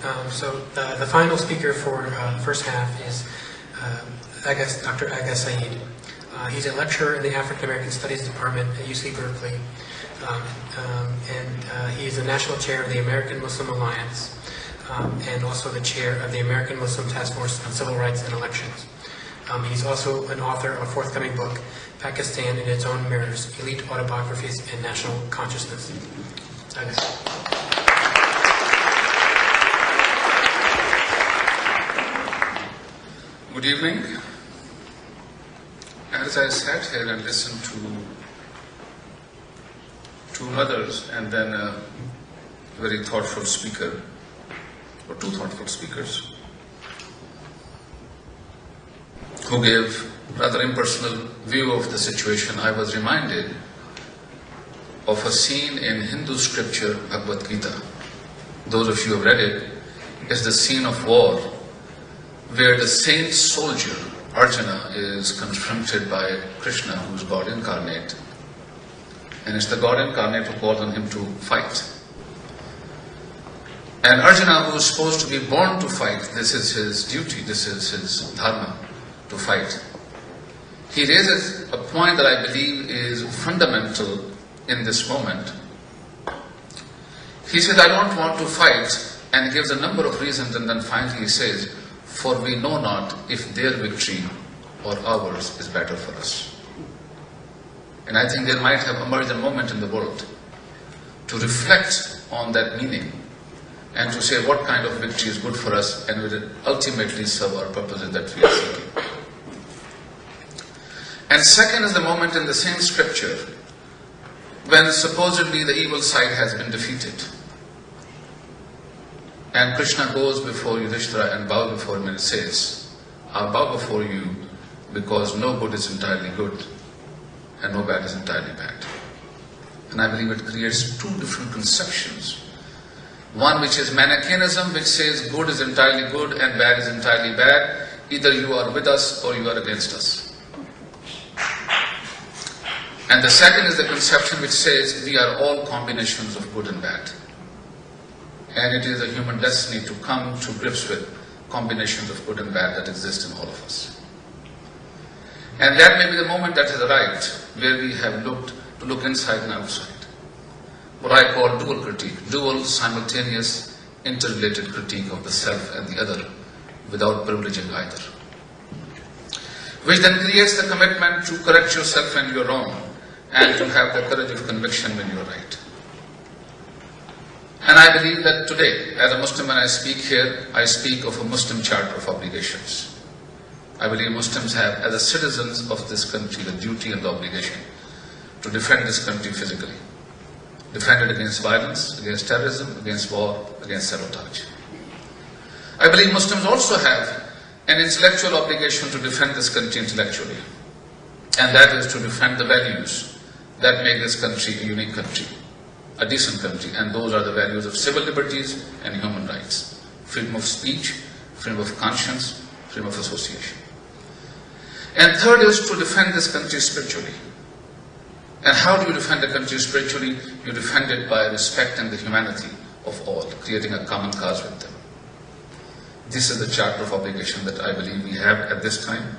The final speaker for the first half is Dr. Agha Saeed. He's a lecturer in the African American Studies Department at UC Berkeley, and he is the national chair of the American Muslim Alliance, and also the chair of the American Muslim Task Force on Civil Rights and Elections. He's also an author of a forthcoming book, Pakistan in Its Own Mirrors, Elite Autobiographies and National Consciousness. Good evening. As I sat here and listened to two mothers and then a very thoughtful speaker, or two thoughtful speakers, who gave rather impersonal view of the situation, I was reminded of a scene in Hindu scripture, Bhagavad Gita. Those of you who have read it, is the scene of war, where the saint soldier, Arjuna, is confronted by Krishna, who is God incarnate. And it's the God incarnate who calls on him to fight. And Arjuna, who is supposed to be born to fight, this is his duty, this is his dharma, to fight. He raises a point that I believe is fundamental in this moment. He says, I don't want to fight, and gives a number of reasons, and then finally he says, for we know not if their victory or ours is better for us. And I think there might have emerged a moment in the world to reflect on that meaning and to say what kind of victory is good for us and will it ultimately serve our purposes that we are seeking. And second is the moment in the same scripture when supposedly the evil side has been defeated. And Krishna goes before Yudhishthira and bows before him and says, I bow before you because no good is entirely good and no bad is entirely bad. And I believe it creates two different conceptions. One which is Manichaeism, which says good is entirely good and bad is entirely bad. Either you are with us or you are against us. And the second is the conception which says we are all combinations of good and bad. And it is a human destiny to come to grips with combinations of good and bad that exist in all of us. And that may be the moment that has arrived where we have to look inside and outside. What I call dual critique, dual, simultaneous, interrelated critique of the self and the other without privileging either. Which then creates the commitment to correct yourself when you're wrong and to have the courage of conviction when you're right. And I believe that today, as a Muslim, when I speak here, I speak of a Muslim charter of obligations. I believe Muslims have, as citizens of this country, the duty and the obligation to defend this country physically. Defend it against violence, against terrorism, against war, against sabotage. I believe Muslims also have an intellectual obligation to defend this country intellectually. And that is to defend the values that make this country a unique country, a decent country, and those are the values of civil liberties and human rights. Freedom of speech, freedom of conscience, freedom of association. And third is to defend this country spiritually. And how do you defend the country spiritually? You defend it by respecting the humanity of all, creating a common cause with them. This is the charter of obligation that I believe we have at this time.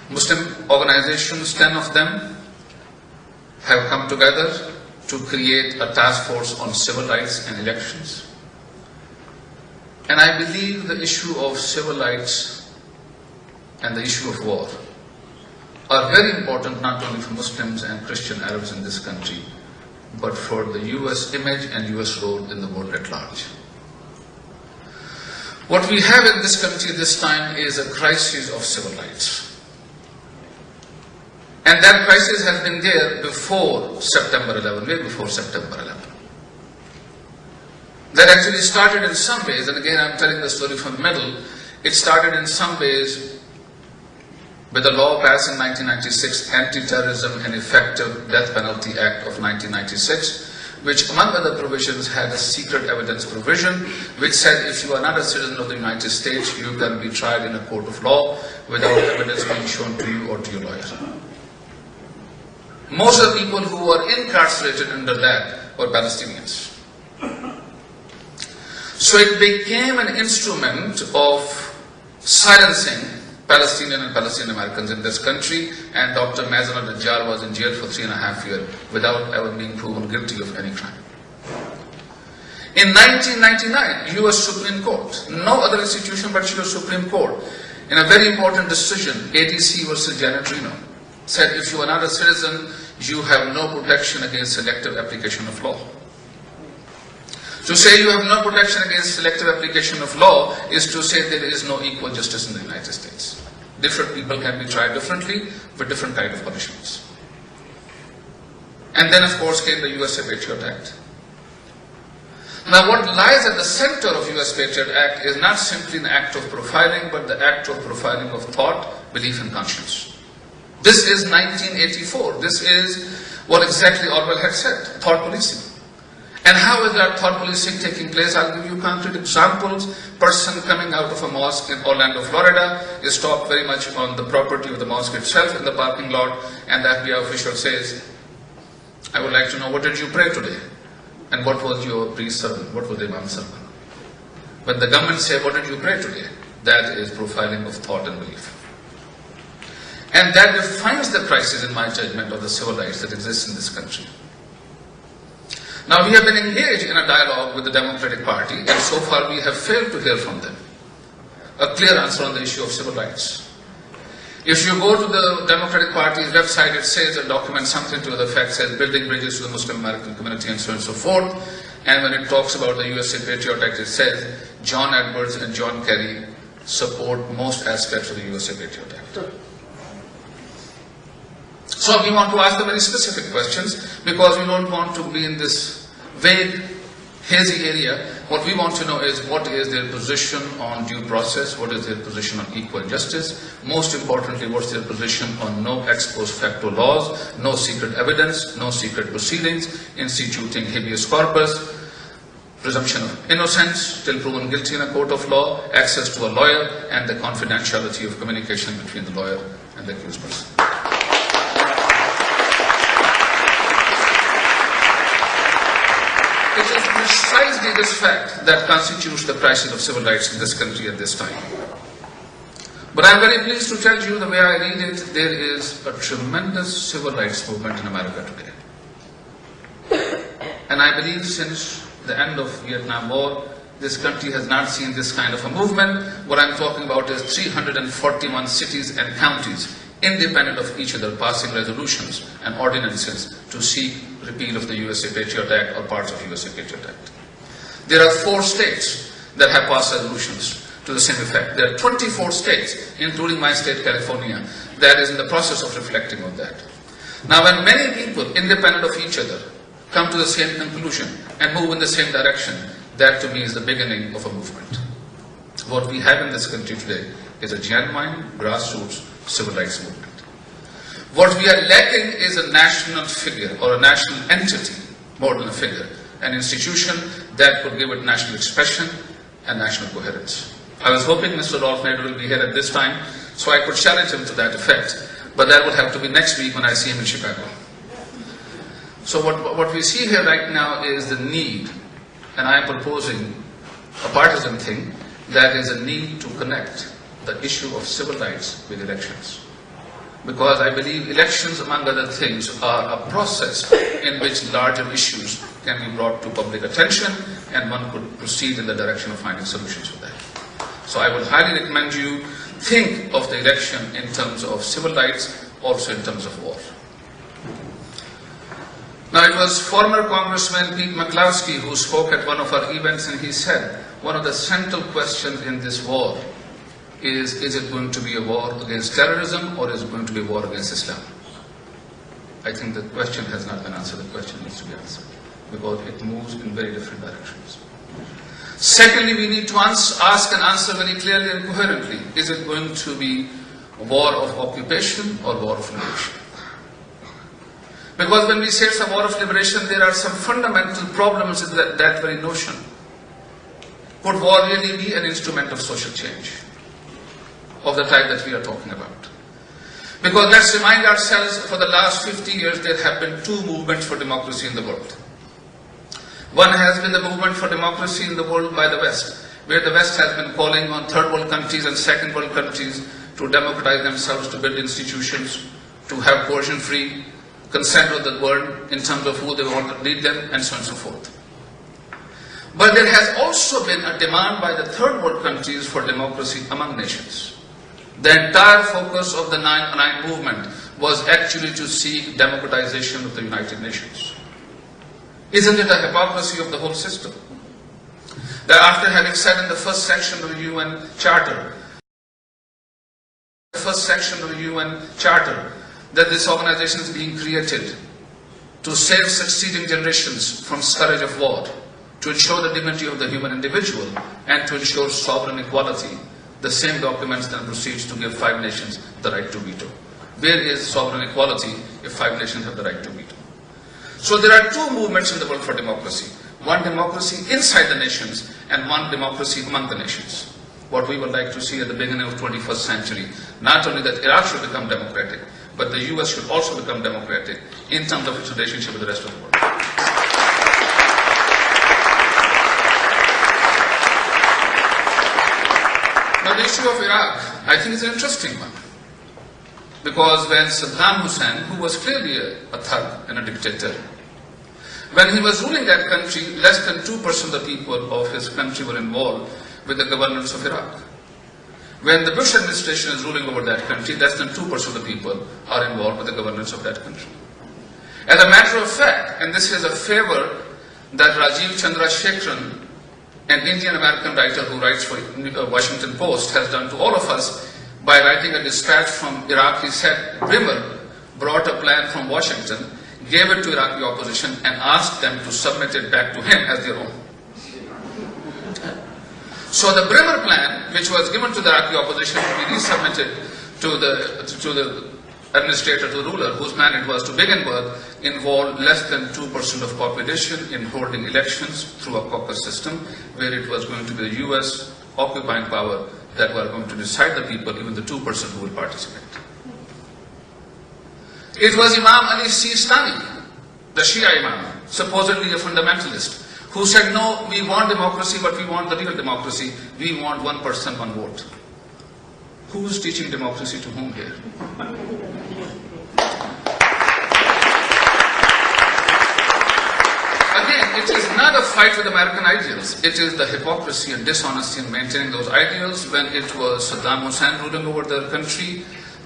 Muslim organizations, 10 of them, have come together to create a task force on civil rights and elections. And I believe the issue of civil rights and the issue of war are very important not only for Muslims and Christian Arabs in this country, but for the US image and US role in the world at large. What we have in this country this time is a crisis of civil rights. And that crisis has been there before September 11, way before September 11. That actually started in some ways, and again I'm telling the story from the middle, it started in some ways with the law passed in 1996, Anti-Terrorism and Effective Death Penalty Act of 1996, which among other provisions had a secret evidence provision, which said if you are not a citizen of the United States, you can be tried in a court of law without evidence being shown to you or to your lawyer. Most of the people who were incarcerated under that were Palestinians. So it became an instrument of silencing Palestinian and Palestinian Americans in this country, and Dr. Mazen al-Najjar was in jail for 3.5 years without ever being proven guilty of any crime. In 1999, US Supreme Court, no other institution but US Supreme Court, in a very important decision, ADC versus Giannatrino, said if you are not a citizen, you have no protection against selective application of law. To say you have no protection against selective application of law is to say there is no equal justice in the United States. Different people can be tried differently with different kind of punishments. And then of course came the USA Patriot Act. Now what lies at the center of US Patriot Act is not simply an act of profiling, but the act of profiling of thought, belief and conscience. This is 1984. This is what exactly Orwell had said, thought policing. And how is that thought policing taking place? I'll give you concrete examples. Person coming out of a mosque in Orlando, Florida is stopped very much on the property of the mosque itself in the parking lot, and the FBI official says, I would like to know, what did you pray today? And what was your priest sermon? What was the imam sermon? When the government say, what did you pray today? That is profiling of thought and belief. And that defines the crisis, in my judgment, of the civil rights that exists in this country. Now, we have been engaged in a dialogue with the Democratic Party, and so far we have failed to hear from them a clear answer on the issue of civil rights. If you go to the Democratic Party's website, it says a document something to the effect, says building bridges to the Muslim American community and so on and so forth. And when it talks about the USA Patriot Act, it says John Edwards and John Kerry support most aspects of the USA Patriot Act. So we want to ask the very specific questions because we don't want to be in this vague, hazy area. What we want to know is what is their position on due process, what is their position on equal justice, most importantly, what's their position on no ex post facto laws, no secret evidence, no secret proceedings, instituting habeas corpus, presumption of innocence till proven guilty in a court of law, access to a lawyer, and the confidentiality of communication between the lawyer and the accused person. It is precisely this fact that constitutes the crisis of civil rights in this country at this time. But I'm very pleased to tell you, the way I read it, there is a tremendous civil rights movement in America today. And I believe since the end of Vietnam War, this country has not seen this kind of a movement. What I'm talking about is 341 cities and counties, independent of each other, passing resolutions and ordinances to seek repeal of the USA Patriot Act or parts of the USA Patriot Act. There are 4 states that have passed resolutions to the same effect. There are 24 states, including my state, California, that is in the process of reflecting on that. Now, when many people, independent of each other, come to the same conclusion and move in the same direction, that to me is the beginning of a movement. What we have in this country today is a genuine grassroots civil rights movement. What we are lacking is a national figure or a national entity, more than a figure, an institution that could give it national expression and national coherence. I was hoping Mr. Rolf Nader will be here at this time so I could challenge him to that effect, but that will have to be next week when I see him in Chicago. So what we see here right now is the need, and I am proposing a partisan thing, that is a need to connect the issue of civil rights with elections. Because I believe elections, among other things, are a process in which larger issues can be brought to public attention and one could proceed in the direction of finding solutions for that. So I would highly recommend you think of the election in terms of civil rights, also in terms of war. Now, it was former Congressman Pete McCloskey who spoke at one of our events, and he said, one of the central questions in this war is it going to be a war against terrorism or is it going to be a war against Islam? I think the question has not been answered. The question needs to be answered because it moves in very different directions. Secondly, we need to ask and answer very clearly and coherently, is it going to be a war of occupation or war of liberation? Because when we say it's a war of liberation, there are some fundamental problems with that very notion. Could war really be an instrument of social change of the type that we are talking about? Because let's remind ourselves, for the last 50 years there have been 2 movements for democracy in the world. One has been the movement for democracy in the world by the West, where the West has been calling on third world countries and second world countries to democratize themselves, to build institutions, to have coercion-free consent of the world in terms of who they want to lead them, and so on and so forth. But there has also been a demand by the third world countries for democracy among nations. The entire focus of the 9/9 movement was actually to seek democratization of the United Nations. Isn't it a hypocrisy of the whole system? That after having said in the first section of the UN Charter, that this organization is being created to save succeeding generations from scourge of war, to ensure the dignity of the human individual, and to ensure sovereign equality, the same documents then proceeds to give 5 nations the right to veto. Where is sovereign equality if 5 nations have the right to veto? So there are 2 movements in the world for democracy. One democracy inside the nations and one democracy among the nations. What we would like to see at the beginning of the 21st century, not only that Iraq should become democratic, but the US should also become democratic in terms of its relationship with the rest of the world. Now the issue of Iraq, I think is an interesting one. Because when Saddam Hussein, who was clearly a thug and a dictator, when he was ruling that country, less than 2% of the people of his country were involved with the governance of Iraq. When the Bush administration is ruling over that country, less than 2% of the people are involved with the governance of that country. As a matter of fact, and this is a favor that Rajiv Chandrasekaran, an Indian-American writer who writes for Washington Post, has done to all of us by writing a dispatch from Iraq. He said Brimmer brought a plan from Washington, gave it to Iraqi opposition and asked them to submit it back to him as their own. So the Brimmer plan, which was given to the Iraqi opposition to be resubmitted to the administrator, to the ruler, whose man it was to begin with, involved less than 2% of population in holding elections through a caucus system, where it was going to be the US occupying power that were going to decide the people, even the 2% who will participate. It was Imam Ali Sistani, the Shia Imam, supposedly a fundamentalist, who said, no, we want democracy, but we want the real democracy. We want 1 person, 1 vote. Who is teaching democracy to whom here? Again, it is not a fight with American ideals. It is the hypocrisy and dishonesty in maintaining those ideals. When it was Saddam Hussein ruling over the country,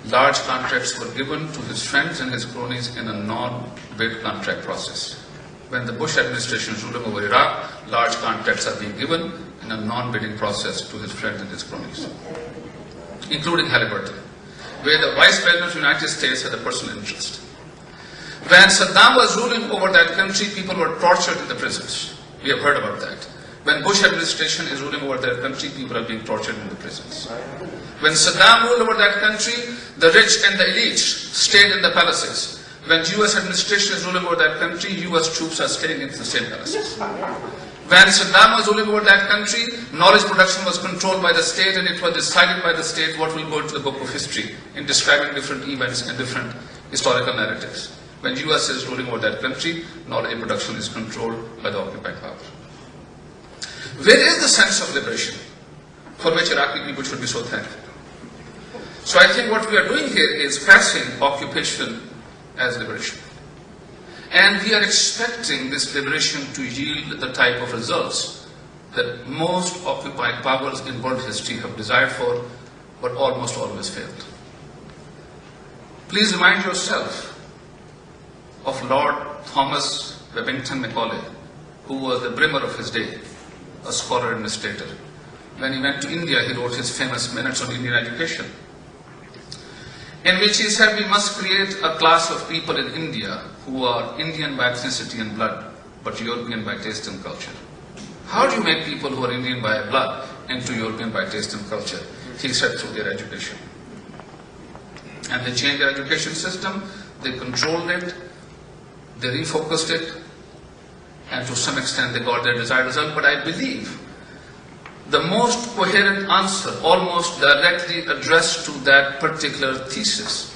large contracts were given to his friends and his cronies in a non-bid contract process. When the Bush administration is ruling over Iraq, large contracts are being given in a non-bidding process to his friends and his cronies, including Halliburton, where the Vice President of the United States had a personal interest. When Saddam was ruling over that country, people were tortured in the prisons. We have heard about that. When Bush administration is ruling over that country, people are being tortured in the prisons. When Saddam ruled over that country, the rich and the elite stayed in the palaces. When US administration is ruling over that country, US troops are staying in the same palaces. When Saddam was ruling over that country, knowledge production was controlled by the state, and it was decided by the state what will go into the book of history in describing different events and different historical narratives. When US is ruling over that country, knowledge production is controlled by the occupying power. Where is the sense of liberation for which Iraqi people should be so thankful? So I think what we are doing here is passing occupation as liberation. And we are expecting this liberation to yield the type of results that most occupying powers in world history have desired for, but almost always failed. Please remind yourself of Lord Thomas Wellington Macaulay, who was the Brimmer of his day, a scholar and administrator. When he went to India, he wrote his famous Minutes on Indian Education, in which he said we must create a class of people in India who are Indian by ethnicity and blood, but European by taste and culture. How do you make people who are Indian by blood into European by taste and culture? He said through their education. And they changed their education system, they controlled it, they refocused it, and to some extent they got their desired result. But I believe the most coherent answer, almost directly addressed to that particular thesis,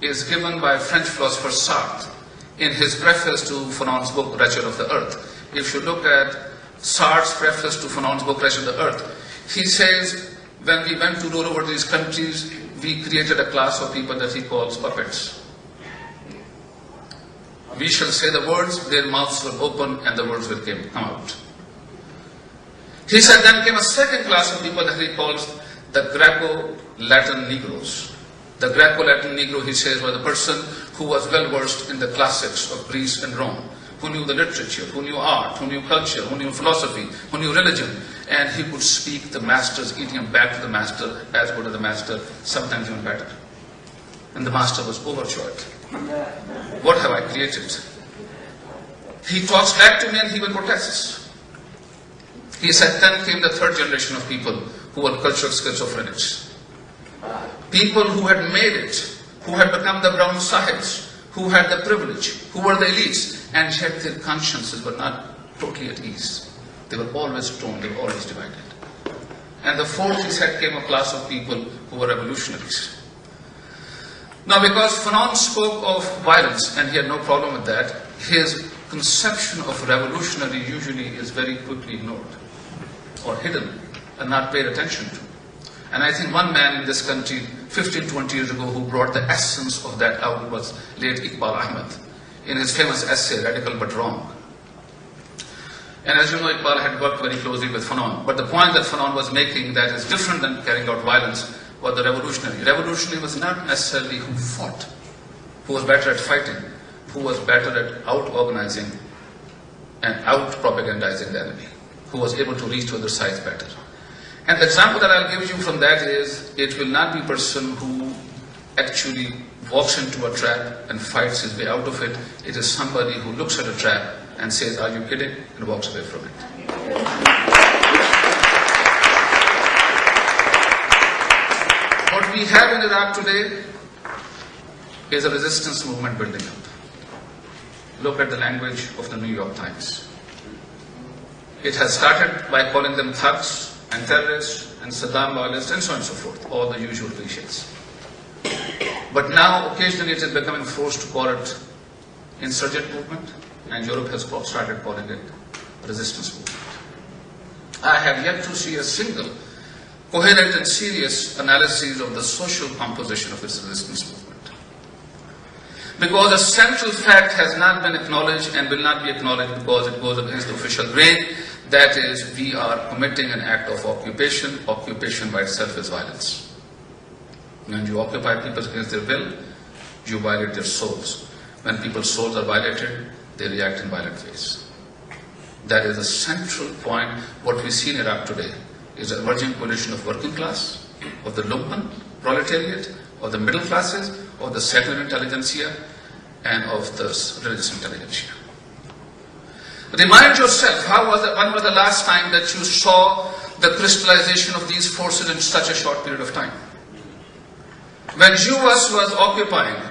is given by French philosopher Sartre in his preface to Fanon's book, Wretched of the Earth, if you look at Sartre's preface to Fanon's book, Crash of the Earth, he says, when we went to rule over these countries, we created a class of people that he calls puppets. We shall say the words, their mouths will open and the words will come out. He said, then came a second class of people that he calls the Greco-Latin Negroes. The Greco-Latin Negro, he says, was a person who was well versed in the classics of Greece and Rome, who knew the literature, who knew art, who knew culture, who knew philosophy, who knew religion, and he could speak the master's idiom back to the master, as good as the master, sometimes even better. And the master was overjoyed. What have I created? He talks back to me and he will protest. He said, then came the third generation of people who were cultural schizophrenics. People who had made it, who had become the brown Saheeds, who had the privilege, who were the elites, and yet their consciences were not totally at ease. They were always torn, they were always divided. And the fourth, he said, came a class of people who were revolutionaries. Now, because Fanon spoke of violence, and he had no problem with that, his conception of revolutionary usually is very quickly ignored or hidden and not paid attention to. And I think one man in this country 15, 20 years ago who brought the essence of that out was late Iqbal Ahmed in his famous essay, Radical But Wrong. And as you know, Iqbal had worked very closely with Fanon. But the point that Fanon was making that is different than carrying out violence was the revolutionary. Revolutionary was not necessarily who fought, who was better at fighting, who was better at out-organizing and out-propagandizing the enemy, who was able to reach to other sides better. And the example that I'll give you from that is, it will not be a person who actually walks into a trap and fights his way out of it. It is somebody who looks at a trap and says, are you kidding? And walks away from it. What we have in Iraq today is a resistance movement building up. Look at the language of the New York Times. It has started by calling them thugs and terrorists and Saddam loyalists and so on and so forth, all the usual cliches. But now occasionally it is becoming forced to call it insurgent movement, and Europe has started calling it resistance movement. I have yet to see a single coherent and serious analysis of the social composition of this resistance movement. Because a central fact has not been acknowledged and will not be acknowledged because it goes against the official grain. That is, we are committing an act of occupation. Occupation by itself is violence. When you occupy people against their will, you violate their souls. When people's souls are violated, they react in violent ways. That is a central point. What we see in Iraq today is an emerging coalition of working class, of the lumpen proletariat, of the middle classes, of the secular intelligentsia, and of the religious intelligentsia. Remind yourself, when was the last time that you saw the crystallization of these forces in such a short period of time? When US was occupying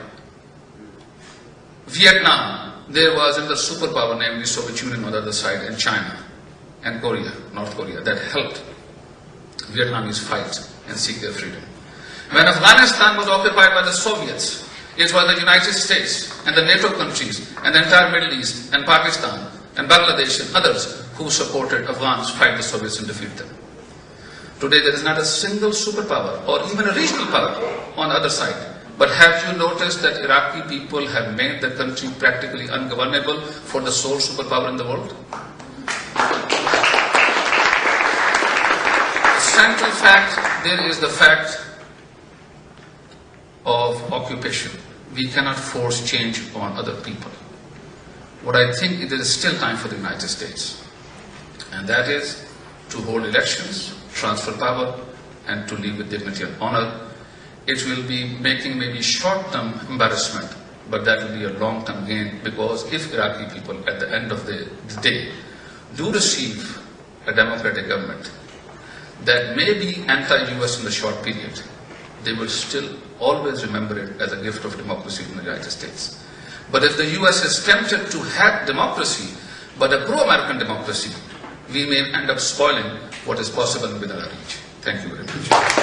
Vietnam, there was another superpower, namely Soviet Union on the other side, and China, and Korea, North Korea, that helped Vietnamese fight and seek their freedom. When Afghanistan was occupied by the Soviets, it was the United States and the NATO countries and the entire Middle East and Pakistan and Bangladesh and others who supported Afghans fight the Soviets and defeat them. Today there is not a single superpower or even a regional power on the other side. But have you noticed that Iraqi people have made the country practically ungovernable for the sole superpower in the world? The central fact there is the fact of occupation. We cannot force change on other people. What I think it is still time for the United States, and that is to hold elections, transfer power, and to live with dignity and honor. It will be making maybe short-term embarrassment, but that will be a long-term gain, because if Iraqi people at the end of the day do receive a democratic government that may be anti-US in the short period, they will still always remember it as a gift of democracy from the United States. But if the US is tempted to have democracy, but a pro-American democracy, we may end up spoiling what is possible within our reach. Thank you very much.